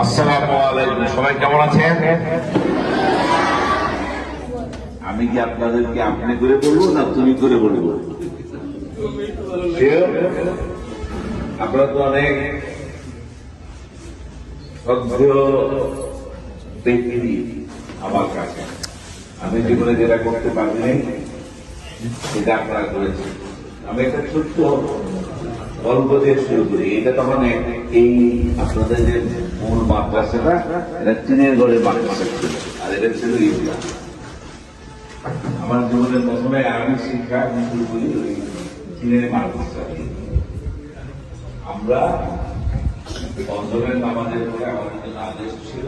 আসসালামু আলাইকুম। সবাই কেমন আছেন? আমি কি আপনাদেরকে আপনি করে বলবো না তুমি করে বলবো? আপনারা তো অনেক শ্রদ্ধেয় ব্যক্তি আমার কাছে। আমি জীবনে যেটা করতে পারিনি সেটা আপনারা করেছেন। আমি একটা ছোট্ট গল্প দিয়ে শুরু করি। এটা তখন এই আপনাদের যে মূল মাদ্রাসাটা, এটা টিনের গড়ের মাদ্রাসা ছিল, আর এটা ছিল ইসলাম। আমার জীবনের প্রথমে আরবিক শিক্ষা আমি শুরু করি ওই টিনের মাদ্রাসা। আমরা ফজরের নামাজের পরে আমাদের জন্য আদেশ ছিল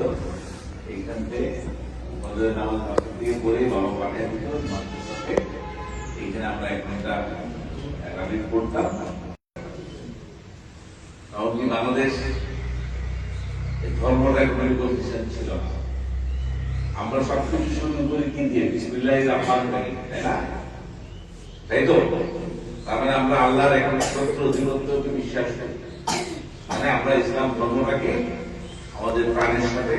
এইখান থেকে ফজরের নামাজ দিয়ে পড়ে বাবা পাঠিয়ে দিত মাদ্রাসাতে। এইখানে আমরা 1 ঘন্টা আরবিক পড়তাম। এমনকি বাংলাদেশ ধর্মটা পরিবর্তন ছিল না। আমরা সবকিছু শুরু করি কি দিয়ে? বিসমিল্লাহির রহমানির রহিম, তাই না? তাই তো? তার মানে আমরা আল্লাহর একমাত্র অধীনত্বকে বিশ্বাস করি। মানে আমরা ইসলাম ধর্মটাকে আমাদের প্রাণের সাথে,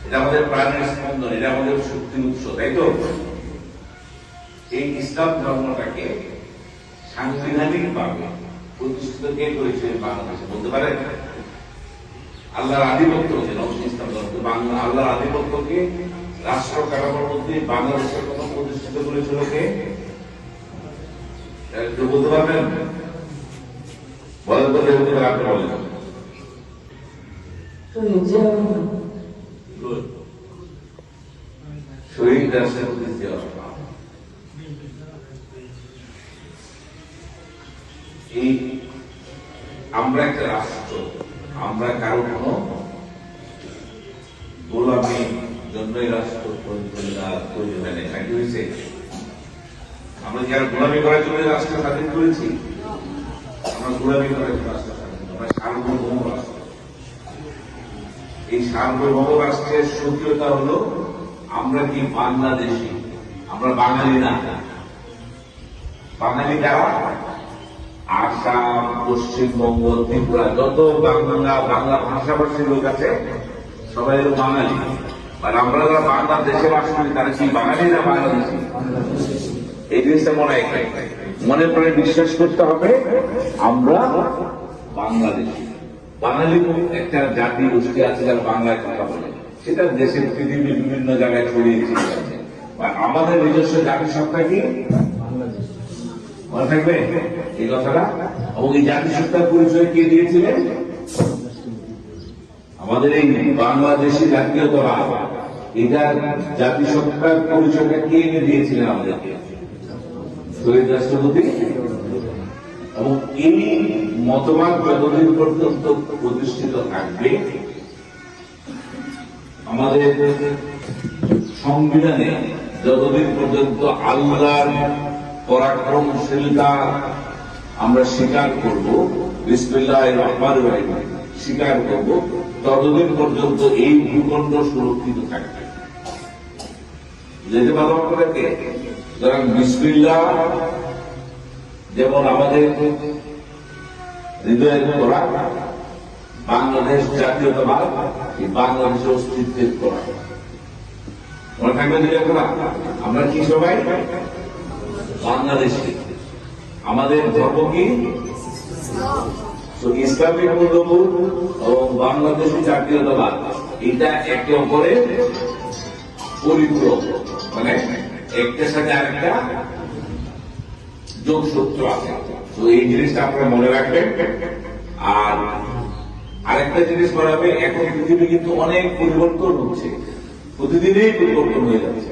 এটা আমাদের প্রাণের স্পন্দন, এটা আমাদের শক্তির উৎস, তাই তো? এই ইসলাম ধর্মটাকে সাংবিধানিক ভাবে প্রতিষ্ঠিত কে করেছিলেন বাংলাদেশে বলতে পারেন? আল্লাহর আধিপত্য ছিল ইসলাম ধর্ম। বাংলা আল্লাহর আধিপত্যকে রাষ্ট্র কাঠামোর মধ্যে বাংলাদেশের কথা প্রতিষ্ঠিত করেছিল কে? একটু বলতে পারবেন? বলেন তো, আপনি বলেন। শহীদ রাষ্ট্রপতি জিয়া। এই আমরা একটা রাষ্ট্র, আমরা কারো কোনো গোলামীর জন্য রাষ্ট্র তৈরি হয় না। নাকি হয়েছে? আমরা কি আর গোলামী করার জন্য রাষ্ট্র স্বাধীন করেছি? আমরা গোলামী করার জন্য রাষ্ট্র স্বাধীন, আমরা সার্বভৌম রাষ্ট্র। এই সার্বভৌম রাষ্ট্রের সক্রিয়তা হলো আমরা কি বাংলাদেশি, আমরা বাঙালি না। বাঙালি যারা আসাম, পশ্চিমবঙ্গ, ত্রিপুরা, যত বাংলা ভাষাভাষী লোক আছে সবাই হলো বাঙালি। আর আমরা যারা বাংলাদেশে বাস করি তারা কি বাঙালি না বাংলাদেশি? এই জিনিসটা মনে প্রাণে বিশ্বাস করতে হবে আমরা বাংলাদেশি। বাঙালি একটা জাতি গোষ্ঠী আছে যারা বাংলায় কথা বলে, সেটা দেশের পৃথিবীর বিভিন্ন জায়গায় ছড়িয়েছে। আমাদের নিজস্ব জাতিসত্তা কি মনে থাকবে এই কথাটা? এবং এই জাতিসত্তার পরিচয় কে দিয়েছিলেন? আমাদের এই বাংলাদেশি জাতীয়তাবাদ, এটা জাতিসত্তার পরিচয়টা কে এনে দিয়েছিলেন আমাদেরকে? শহীদ রাষ্ট্রপতি। এবং এই মতবাদ যতদিন পর্যন্ত প্রতিষ্ঠিত থাকবে, আমাদের সংবিধানে যতদিন পর্যন্ত আল্লাহর পরাক্রমশীলতা আমরা স্বীকার করব, বিসমিল্লাহির রহমানির রহিম স্বীকার করব, ততদিন পর্যন্ত এই ভূখণ্ড সুরক্ষিত থাকবে। যেতে পারবো আপনাদেরকে? সুতরাং বিসমিল্লাহ যেমন আমাদের হৃদয়ের করা, বাংলাদেশ জাতীয়তাবাদ এই বাংলাদেশের অস্তিত্বের করা মনে থাকবে। আমরা কি সবাই বাংলাদেশি। আমাদের ধর্ম কি? ইসলামিক মূল্যবোধ এবং বাংলাদেশি জাতীয়তাবাদ, এটা একে অপরের পরিপূরক। মানে একটার সাথে আরেকটা যোগসূত্র আছে। তো এই জিনিসটা আপনারা মনে রাখবেন। আর আরেকটা জিনিস মনে হবে, এখন পৃথিবী কিন্তু অনেক পরিবর্তন হচ্ছে, প্রতিদিনই পরিবর্তন হয়ে যাচ্ছে।